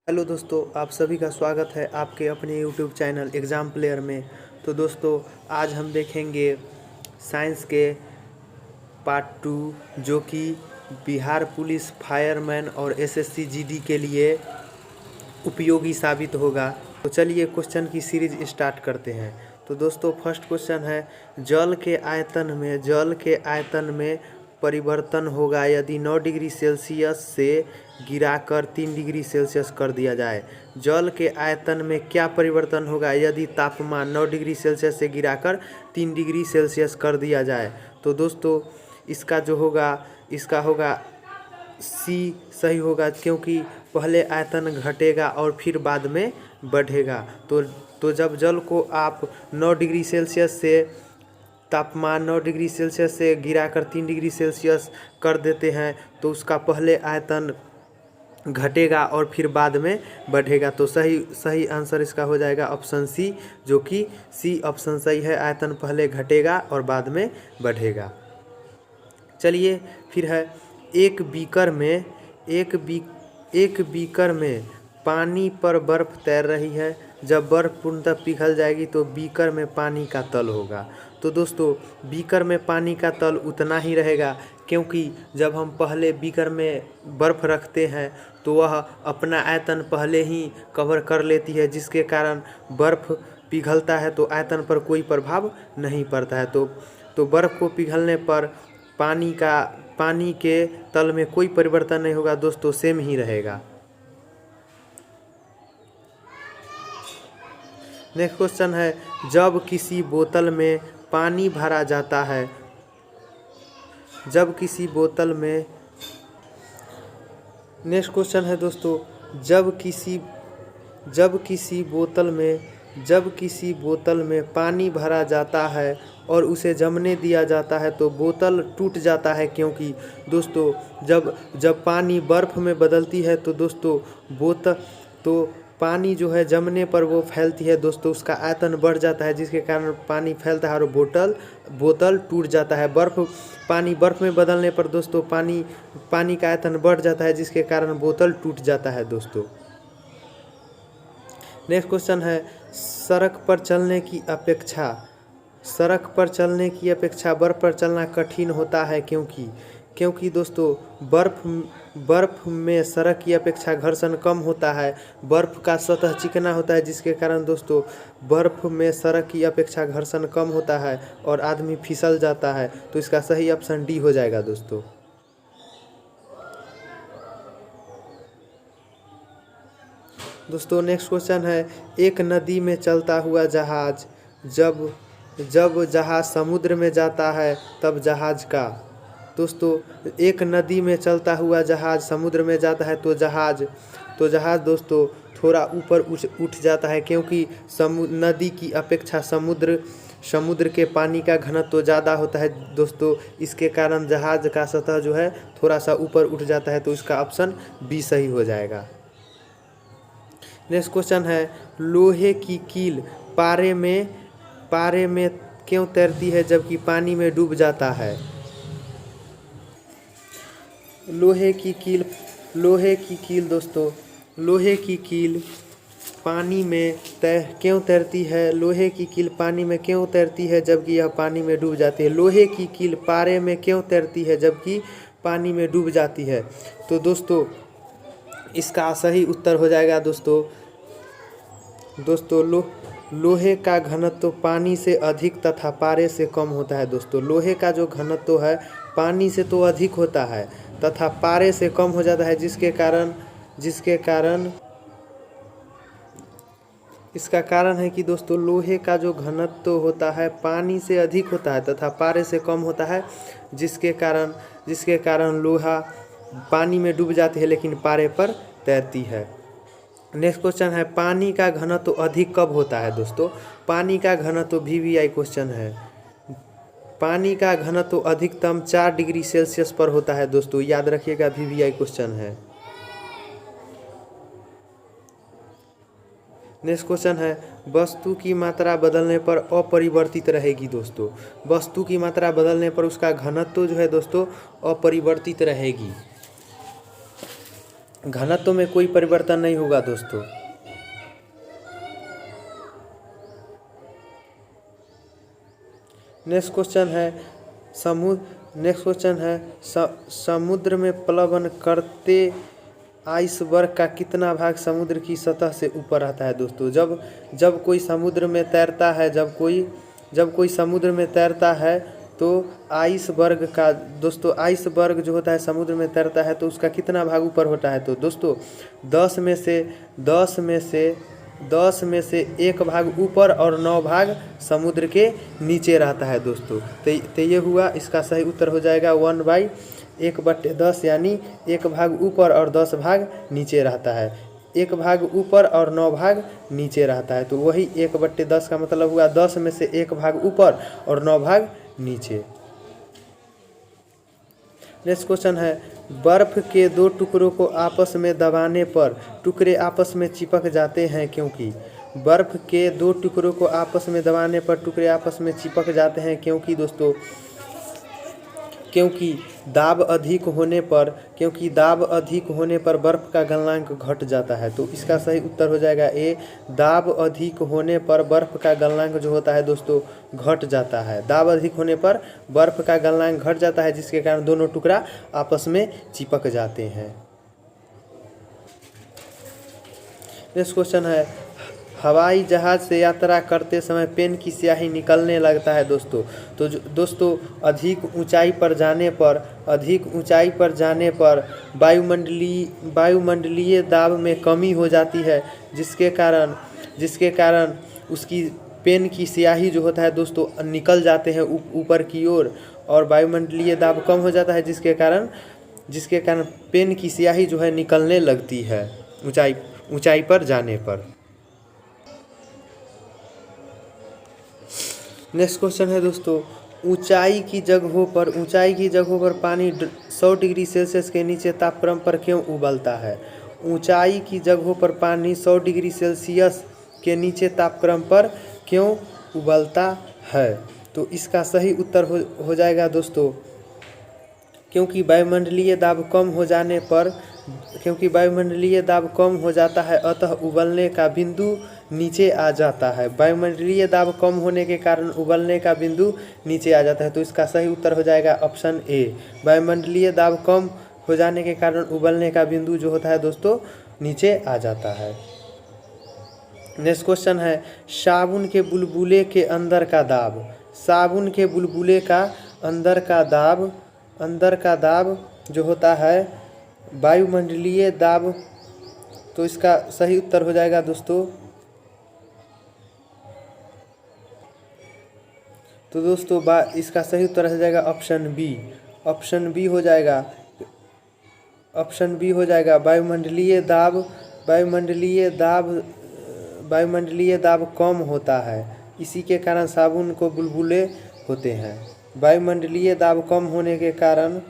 Hello दोस्तों, आप सभी का स्वागत है आपके अपने यूट्यूब चैनल एग्ज़ाम प्लेयर में। तो दोस्तों, आज हम देखेंगे साइंस के पार्ट 2 जो कि बिहार पुलिस फायरमैन और एसएससी जीडी के लिए उपयोगी साबित होगा। तो चलिए क्वेश्चन की सीरीज स्टार्ट करते हैं। तो दोस्तों, फर्स्ट क्वेश्चन है, जल के आयतन में परिवर्तन होगा यदि 9 डिग्री सेल्सियस से गिराकर 3 डिग्री सेल्सियस कर दिया जाए। जल के आयतन में क्या परिवर्तन होगा यदि तापमान 9 डिग्री सेल्सियस से गिराकर 3 डिग्री सेल्सियस कर दिया जाए। तो दोस्तों, इसका जो होगा इसका होगा सी सही होगा, क्योंकि पहले आयतन घटेगा और फिर बाद में बढ़ेगा। तो जब जल को आप 9 डिग्री सेल्सियस से तापमान 9 डिग्री सेल्सियस से गिराकर 3 डिग्री सेल्सियस कर देते हैं तो उसका पहले आयतन घटेगा और फिर बाद में बढ़ेगा। तो सही आंसर इसका हो जाएगा ऑप्शन सी, जो कि सी ऑप्शन सही है। आयतन पहले घटेगा और बाद में बढ़ेगा। चलिए फिर है, एक बीकर में पानी पर बर्फ़ तैर रही है। जब बर्फ़ पूर्णतः पिघल जाएगी तो बीकर में पानी का तल होगा। तो दोस्तों, बीकर में पानी का तल उतना ही रहेगा, क्योंकि जब हम पहले बीकर में बर्फ़ रखते हैं तो वह अपना आयतन पहले ही कवर कर लेती है, जिसके कारण बर्फ़ पिघलता है तो आयतन पर कोई प्रभाव नहीं पड़ता है। तो बर्फ़ को पिघलने पर पानी के तल में कोई परिवर्तन नहीं होगा दोस्तों, सेम ही रहेगा। नेक्स्ट क्वेश्चन है, जब किसी बोतल में पानी भरा जाता है नेक्स्ट क्वेश्चन है दोस्तों, जब किसी बोतल में पानी भरा जाता है और उसे जमने दिया जाता है तो बोतल टूट जाता है, क्योंकि दोस्तों जब पानी बर्फ़ में बदलती है तो दोस्तों पानी जो है जमने पर वो फैलती है दोस्तों, उसका आयतन बढ़ जाता है, जिसके कारण पानी फैलता है और बोतल टूट जाता है। पानी बर्फ़ में बदलने पर दोस्तों पानी का आयतन बढ़ जाता है, जिसके कारण बोतल टूट जाता है दोस्तों। नेक्स्ट क्वेश्चन है, सड़क पर चलने की अपेक्षा बर्फ़ पर चलना कठिन होता है, क्योंकि दोस्तों बर्फ़ में सड़क की अपेक्षा घर्षण कम होता है। बर्फ़ का सतह चिकना होता है, जिसके कारण दोस्तों बर्फ़ में सड़क की अपेक्षा घर्षण कम होता है और आदमी फिसल जाता है। तो इसका सही ऑप्शन डी हो जाएगा दोस्तों। नेक्स्ट क्वेश्चन है, एक नदी में चलता हुआ जहाज जब जहाज समुद्र में जाता है तब जहाज का दोस्तों एक नदी में चलता हुआ जहाज समुद्र में जाता है तो जहाज दोस्तों थोड़ा ऊपर उठ जाता है, क्योंकि नदी की अपेक्षा समुद्र के पानी का घनत्व ज़्यादा होता है दोस्तों। इसके कारण जहाज का सतह जो है थोड़ा सा ऊपर उठ जाता है। तो इसका ऑप्शन बी सही हो जाएगा। नेक्स्ट क्वेश्चन है, लोहे की कील पारे में क्यों तैरती है जबकि पानी में डूब जाता है। लोहे की कील पानी में क्यों तैरती है। लोहे की कील पानी में क्यों तैरती है जबकि यह पानी में डूब जाती है। लोहे की कील पारे में क्यों तैरती है जबकि पानी में डूब जाती है। तो दोस्तों इसका सही उत्तर हो जाएगा दोस्तों लोहे का घनत्व पानी से अधिक तथा पारे से कम होता है दोस्तों। लोहे का जो घनत्व है पानी से तो अधिक होता है तथा पारे से कम हो जाता है, इसका कारण है कि दोस्तों लोहे का जो घनत्व होता है पानी से अधिक होता है तथा पारे से कम होता है, जिसके कारण लोहा पानी में डूब जाती है लेकिन पारे पर तैरती है। नेक्स्ट क्वेश्चन है, पानी का घनत्व अधिक कब होता है दोस्तों। पानी का घनत्व VVI क्वेश्चन है। पानी का घनत्व अधिकतम 4 डिग्री सेल्सियस पर होता है दोस्तों, याद रखिएगा, VVI क्वेश्चन है। नेक्स्ट क्वेश्चन है, वस्तु की मात्रा बदलने पर अपरिवर्तित रहेगी दोस्तों। वस्तु की मात्रा बदलने पर उसका घनत्व जो है दोस्तों अपरिवर्तित रहेगी। घनत्व में कोई परिवर्तन नहीं होगा दोस्तों। नेक्स्ट क्वेश्चन है समुद्र में प्लावन करते आइसबर्ग का कितना भाग समुद्र की सतह से ऊपर रहता है दोस्तों। जब कोई समुद्र में तैरता है समुद्र में तैरता है तो आइसबर्ग का दोस्तों, आइसबर्ग जो होता है समुद्र में तैरता है तो उसका कितना भाग ऊपर होता है। तो दोस्तों 10 में से 1 भाग ऊपर और 9 भाग समुद्र के नीचे रहता है दोस्तों। तो ये हुआ, इसका सही उत्तर हो जाएगा 1/1/10 यानी 1 भाग ऊपर और 10 भाग नीचे रहता है। 1 भाग ऊपर और 9 भाग नीचे रहता है, तो वही 1/10 का मतलब हुआ 10 में से 1 भाग ऊपर और 9 भाग नीचे। नेक्स्ट क्वेश्चन है बर्फ के 2 टुकड़ों को आपस में दबाने पर टुकड़े आपस में चिपक जाते हैं क्योंकि। बर्फ के 2 टुकड़ों को आपस में दबाने पर टुकड़े आपस में चिपक जाते हैं क्योंकि दोस्तों, क्योंकि दाब अधिक होने पर बर्फ का गलनांक घट जाता है। तो इसका सही उत्तर हो जाएगा ए, दाब अधिक होने पर बर्फ का गलनांक जो होता है दोस्तों घट जाता है। दाब अधिक होने पर बर्फ का गलनांक घट जाता है जिसके कारण दोनों टुकड़ा आपस में चिपक जाते हैं। नेक्स्ट क्वेश्चन है हवाई जहाज से यात्रा करते समय पेन की स्याही निकलने लगता है दोस्तों। तो दोस्तों अधिक ऊंचाई पर जाने पर वायुमंडलीय दाब में कमी हो जाती है जिसके कारण उसकी पेन की स्याही जो होता है दोस्तों निकल जाते हैं ऊपर की ओर, और वायुमंडलीय दाब कम हो जाता है जिसके कारण पेन की स्याही जो है निकलने लगती है ऊंचाई पर जाने पर। नेक्स्ट क्वेश्चन है दोस्तों ऊंचाई की जगहों पर पानी 100 डिग्री सेल्सियस के नीचे तापक्रम पर क्यों उबलता है। ऊंचाई की जगहों पर पानी 100 डिग्री सेल्सियस के नीचे तापक्रम पर क्यों उबलता है। तो इसका सही उत्तर हो जाएगा दोस्तों क्योंकि वायुमंडलीय दाब कम हो जाता है अतः उबलने का बिंदु नीचे आ जाता है। वायुमंडलीय दाब कम होने के कारण उबलने का बिंदु नीचे आ जाता है। तो इसका सही उत्तर हो जाएगा ऑप्शन ए, वायुमंडलीय दाब कम हो जाने के कारण उबलने का बिंदु जो होता है दोस्तों नीचे आ जाता है। नेक्स्ट क्वेश्चन है साबुन के बुलबुले के अंदर का दाब जो होता है वायुमंडलीय दाब। तो इसका सही उत्तर हो जाएगा दोस्तों, इसका सही उत्तर हो जाएगा ऑप्शन बी हो जाएगा वायुमंडलीय दाब कम होता है, इसी के कारण साबुन को बुलबुले होते हैं। वायुमंडलीय दाब कम होने के कारण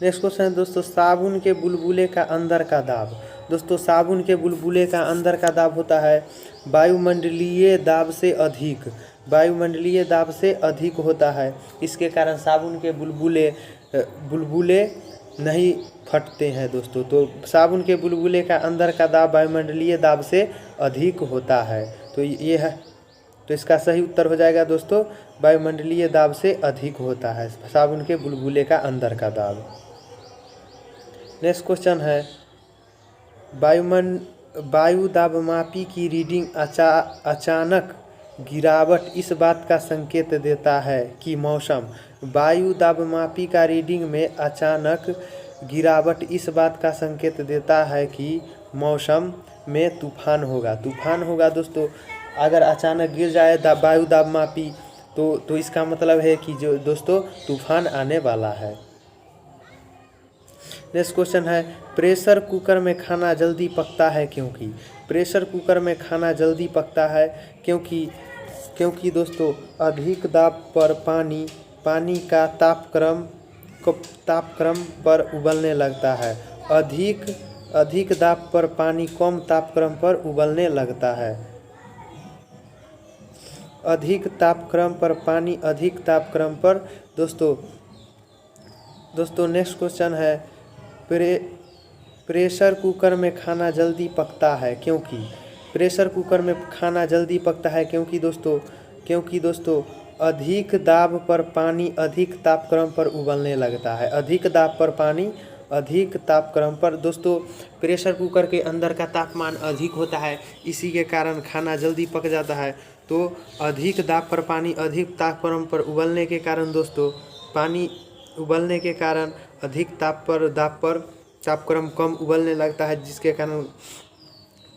नेक्स्ट क्वेश्चन है दोस्तों साबुन के बुलबुले का अंदर का दाब। दोस्तों साबुन के बुलबुले का अंदर का दाब होता है वायुमंडलीय दाब से अधिक होता है, इसके कारण साबुन के बुलबुले नहीं फटते हैं दोस्तों। तो साबुन के बुलबुले का अंदर का दाब वायुमंडलीय दाब से अधिक होता है। तो ये है, तो इसका सही उत्तर हो जाएगा दोस्तों वायुमंडलीय दाब से अधिक होता है साबुन के बुलबुले का अंदर का दाब। नेक्स्ट क्वेश्चन है वायु दाबमापी की रीडिंग अचानक गिरावट इस बात का संकेत देता है कि मौसम। वायु दाबमापी का रीडिंग में अचानक गिरावट इस बात का संकेत देता है कि मौसम में तूफान होगा दोस्तों। अगर अचानक गिर जाए वायु दाबमापी तो इसका मतलब है कि जो दोस्तों तूफान आने वाला है। नेक्स्ट क्वेश्चन है प्रेशर कुकर में खाना जल्दी पकता है क्योंकि। प्रेशर कुकर में खाना जल्दी पकता है क्योंकि दोस्तों अधिक दाब पर पानी का तापक्रम पर उबलने लगता है। अधिक दाब पर पानी कम तापक्रम पर उबलने लगता है। अधिक तापक्रम पर पानी अधिक तापक्रम पर दोस्तों दोस्तों नेक्स्ट क्वेश्चन है, प्रे प्रेशर कुकर में खाना जल्दी पकता है क्योंकि? प्रेशर कुकर में खाना जल्दी पकता है क्योंकि दोस्तों अधिक दाब पर पानी अधिक तापक्रम पर उबलने लगता है। अधिक दाब पर पानी अधिक तापक्रम पर दोस्तों प्रेशर कुकर के अंदर का तापमान अधिक होता है, इसी के कारण खाना जल्दी पक जाता है। तो अधिक दाब पर पानी अधिक तापक्रम पर उबलने के कारण दोस्तों पानी उबलने के कारण अधिक दाब पर तापक्रम कम उबलने लगता है, जिसके कारण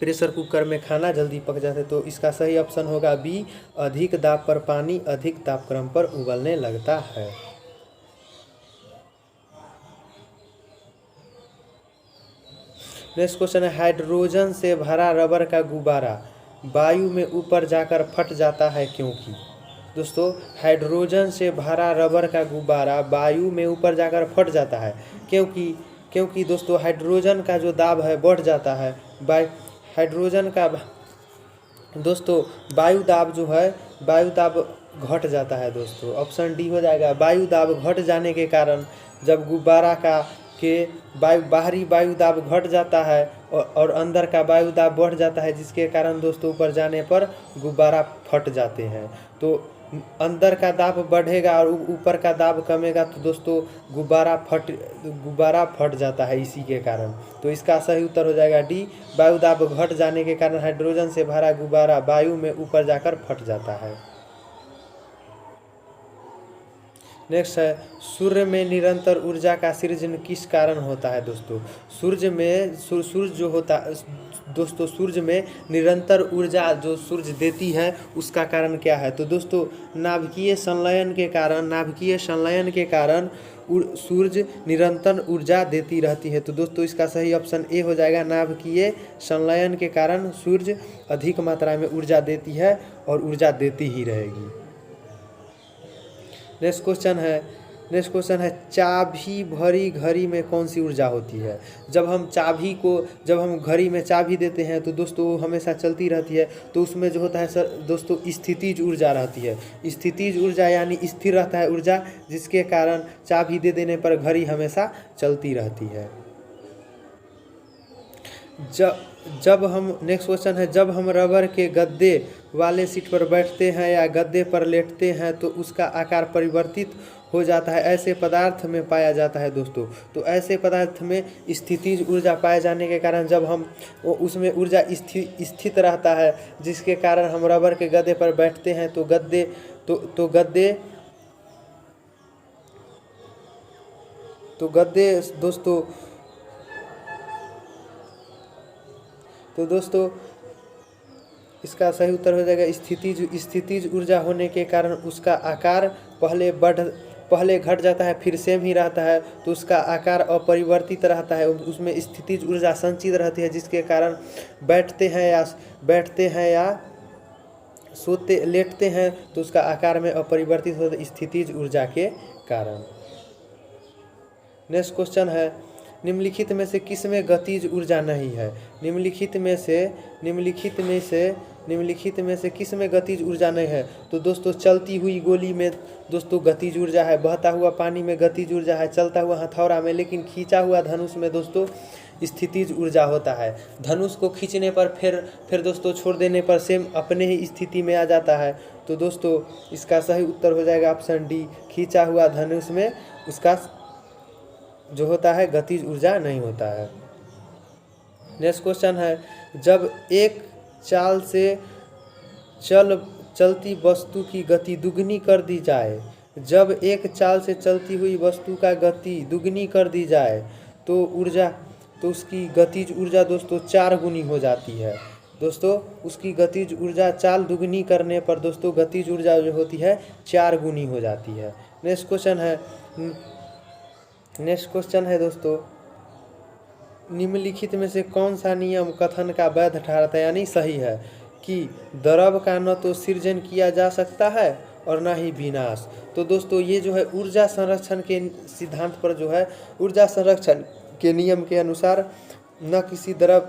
प्रेशर कुकर में खाना जल्दी पक जाता है। तो इसका सही ऑप्शन होगा बी, अधिक दाब पर पानी अधिक तापक्रम पर उबलने लगता है। नेक्स्ट क्वेश्चन है, हाइड्रोजन से भरा रबर का गुब्बारा वायु में ऊपर जाकर फट जाता है क्योंकि? दोस्तों हाइड्रोजन से भरा रबर का गुब्बारा वायु में ऊपर जाकर फट जाता है क्योंकि दोस्तों हाइड्रोजन का जो दाब है बढ़ जाता है। हाइड्रोजन का दोस्तों वायु दाब जो है वायु दाब घट जाता है। दोस्तों ऑप्शन डी हो जाएगा। वायु दाब घट जाने के कारण जब गुब्बारा के बाहरी वायु दाब घट जाता है और अंदर का वायु दाब बढ़ जाता है, जिसके कारण दोस्तों ऊपर जाने पर गुब्बारा फट जाते हैं। तो अंदर का दाब बढ़ेगा और ऊपर का दाब कमेगा तो दोस्तों गुब्बारा फट जाता है इसी के कारण। तो इसका सही उत्तर हो जाएगा डी, वायु दाब घट जाने के कारण हाइड्रोजन से भरा गुब्बारा वायु में ऊपर जाकर फट जाता है। नेक्स्ट है, सूर्य में निरंतर ऊर्जा का सृजन किस कारण होता है? दोस्तों सूर्य में निरंतर ऊर्जा जो सूर्य देती है उसका कारण क्या है? तो दोस्तों नाभिकीय संलयन के कारण सूर्य निरंतर ऊर्जा देती रहती है। तो दोस्तों इसका सही ऑप्शन ए हो जाएगा। नाभिकीय संलयन के कारण सूर्य अधिक मात्रा में ऊर्जा देती है और ऊर्जा देती ही रहेगी। नेक्स्ट क्वेश्चन है, चाबी भरी घड़ी में कौन सी ऊर्जा होती है? जब हम घड़ी में चाबी देते हैं तो दोस्तों वो हमेशा चलती रहती है, तो उसमें जो होता है सर दोस्तों स्थितिज ऊर्जा रहती है। स्थितिज ऊर्जा यानी स्थिर रहता है ऊर्जा, जिसके कारण चाबी दे देने पर घड़ी हमेशा चलती रहती है। नेक्स्ट क्वेश्चन है, जब हम रबर के गद्दे वाले सीट पर बैठते हैं या गद्दे पर लेटते हैं तो उसका आकार परिवर्तित हो जाता है, ऐसे पदार्थ में पाया जाता है। दोस्तों तो ऐसे पदार्थ में स्थितिज ऊर्जा पाए जाने के कारण जब हम उसमें ऊर्जा स्थित रहता है, जिसके कारण हम रबर के गद्दे पर बैठते हैं तो गद्दे दोस्तों इसका सही उत्तर हो जाएगा स्थितिज ऊर्जा होने के कारण उसका आकार पहले घट जाता है फिर सेम ही रहता है, तो उसका आकार अपरिवर्तित रहता है। उसमें स्थितिज ऊर्जा संचित रहती है, जिसके कारण बैठते हैं या लेटते हैं तो उसका आकार में अपरिवर्तित होता है स्थितिज ऊर्जा के कारण। नेक्स्ट क्वेश्चन है, निम्नलिखित में से किस में गतिज ऊर्जा नहीं है? निम्नलिखित में से किस में गतिज ऊर्जा नहीं है? तो दोस्तों चलती हुई गोली में दोस्तों गतिज ऊर्जा है, बहता हुआ पानी में गतिज ऊर्जा है, चलता हुआ हथौड़ा में, लेकिन खींचा हुआ धनुष में दोस्तों स्थितिज ऊर्जा होता है। धनुष को खींचने पर फिर दोस्तों छोड़ देने पर सेम अपने ही स्थिति में आ जाता है। तो दोस्तों इसका सही उत्तर हो जाएगा ऑप्शन डी, खींचा हुआ धनुष में उसका जो होता है गतिज ऊर्जा नहीं होता है। नेक्स्ट क्वेश्चन है, जब एक चाल से चलती वस्तु की गति दुगनी कर दी जाए, जब एक चाल से चलती हुई वस्तु का गति दुगनी कर दी जाए तो उसकी गतिज ऊर्जा दोस्तों 4 गुनी हो जाती है। दोस्तों उसकी गतिज ऊर्जा चाल दुगनी करने पर दोस्तों गतिज ऊर्जा जो होती है 4 गुनी हो जाती है। नेक्स्ट क्वेश्चन है दोस्तों, निम्नलिखित में से कौन सा नियम कथन का वैध ठहरता है यानी सही है कि द्रव का न तो सृजन किया जा सकता है और ना ही विनाश? तो दोस्तों ये जो है ऊर्जा संरक्षण के सिद्धांत पर जो है ऊर्जा संरक्षण के नियम के अनुसार न किसी द्रव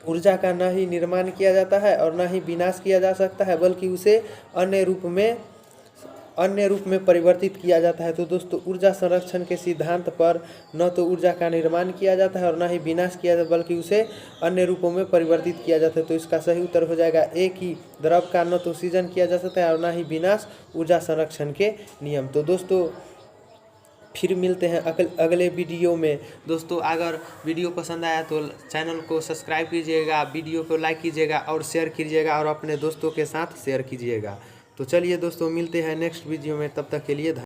ऊर्जा का न ही निर्माण किया जाता है और न ही विनाश किया जा सकता है, बल्कि उसे अन्य रूप में अन्य रूप में परिवर्तित किया जाता है। तो दोस्तों ऊर्जा संरक्षण के सिद्धांत पर न तो ऊर्जा का निर्माण किया जाता है और न ही विनाश किया जाता है, बल्कि उसे अन्य रूपों में परिवर्तित किया जाता है। तो इसका सही उत्तर हो जाएगा ए कि द्रव का न तो सृजन किया जा सकता है और न ही विनाश, ऊर्जा संरक्षण के नियम। तो दोस्तों फिर मिलते हैं अगले वीडियो में। दोस्तों अगर वीडियो पसंद आया तो चैनल को सब्सक्राइब कीजिएगा, वीडियो को लाइक कीजिएगा और शेयर कीजिएगा और अपने दोस्तों के साथ शेयर कीजिएगा। तो चलिए दोस्तों मिलते हैं नेक्स्ट वीडियो में, तब तक के लिए